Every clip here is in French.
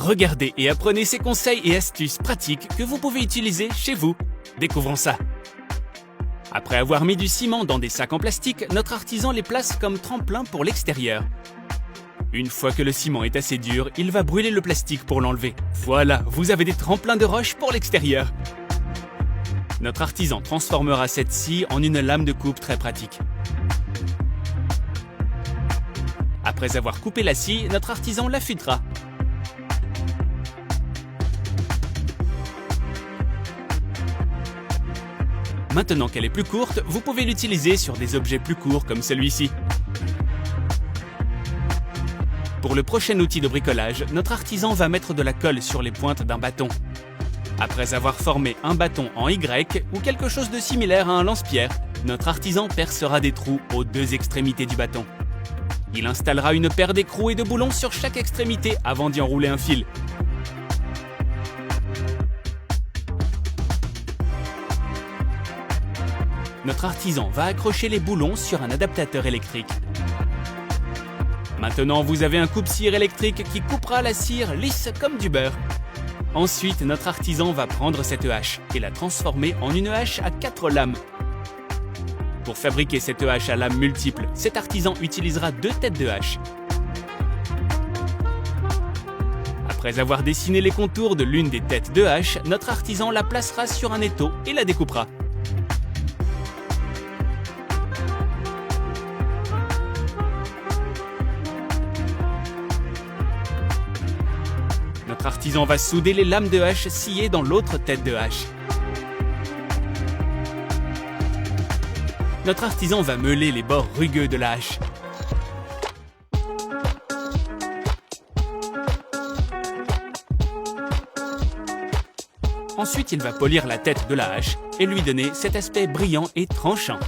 Regardez et apprenez ces conseils et astuces pratiques que vous pouvez utiliser chez vous. Découvrons ça. Après avoir mis du ciment dans des sacs en plastique, notre artisan les place comme tremplin pour l'extérieur. Une fois que le ciment est assez dur, il va brûler le plastique pour l'enlever. Voilà, vous avez des tremplins de roche pour l'extérieur. Notre artisan transformera cette scie en une lame de coupe très pratique. Après avoir coupé la scie, notre artisan l'affûtera. Maintenant qu'elle est plus courte, vous pouvez l'utiliser sur des objets plus courts comme celui-ci. Pour le prochain outil de bricolage, notre artisan va mettre de la colle sur les pointes d'un bâton. Après avoir formé un bâton en Y ou quelque chose de similaire à un lance-pierre, notre artisan percera des trous aux deux extrémités du bâton. Il installera une paire d'écrous et de boulons sur chaque extrémité avant d'y enrouler un fil. Notre artisan va accrocher les boulons sur un adaptateur électrique. Maintenant, vous avez un coupe-cire électrique qui coupera la cire lisse comme du beurre. Ensuite, notre artisan va prendre cette hache et la transformer en une hache à 4 lames. Pour fabriquer cette hache à lames multiples, cet artisan utilisera 2 têtes de hache. Après avoir dessiné les contours de l'une des têtes de hache, notre artisan la placera sur un étau et la découpera. Notre artisan va souder les lames de hache sciées dans l'autre tête de hache. Notre artisan va meuler les bords rugueux de la hache. Ensuite, il va polir la tête de la hache et lui donner cet aspect brillant et tranchant.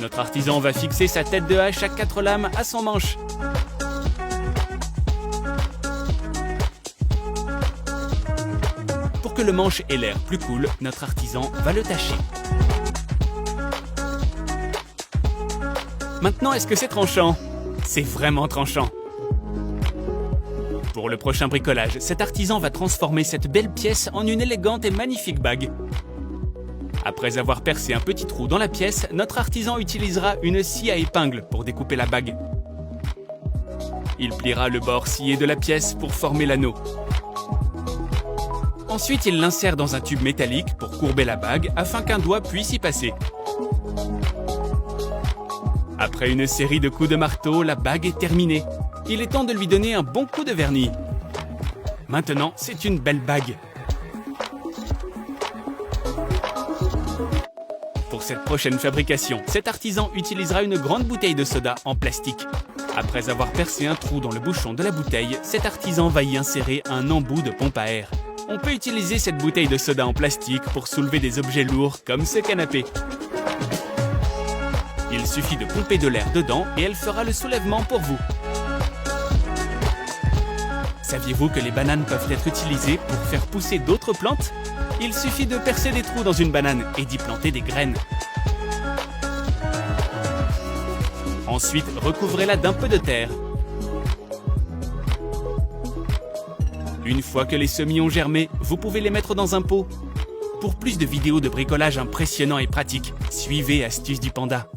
Notre artisan va fixer sa tête de hache à 4 lames à son manche. Pour que le manche ait l'air plus cool, notre artisan va le tacher. Maintenant, est-ce que c'est tranchant? C'est vraiment tranchant. Pour le prochain bricolage, cet artisan va transformer cette belle pièce en une élégante et magnifique bague. Après avoir percé un petit trou dans la pièce, notre artisan utilisera une scie à épingle pour découper la bague. Il pliera le bord scié de la pièce pour former l'anneau. Ensuite, il l'insère dans un tube métallique pour courber la bague afin qu'un doigt puisse y passer. Après une série de coups de marteau, la bague est terminée. Il est temps de lui donner un bon coup de vernis. Maintenant, c'est une belle bague. Pour cette prochaine fabrication, cet artisan utilisera une grande bouteille de soda en plastique. Après avoir percé un trou dans le bouchon de la bouteille, cet artisan va y insérer un embout de pompe à air. On peut utiliser cette bouteille de soda en plastique pour soulever des objets lourds comme ce canapé. Il suffit de pomper de l'air dedans et elle fera le soulèvement pour vous. Saviez-vous que les bananes peuvent être utilisées pour faire pousser d'autres plantes? Il suffit de percer des trous dans une banane et d'y planter des graines. Ensuite, recouvrez-la d'un peu de terre. Une fois que les semis ont germé, vous pouvez les mettre dans un pot. Pour plus de vidéos de bricolage impressionnants et pratiques, suivez Astuces du Panda.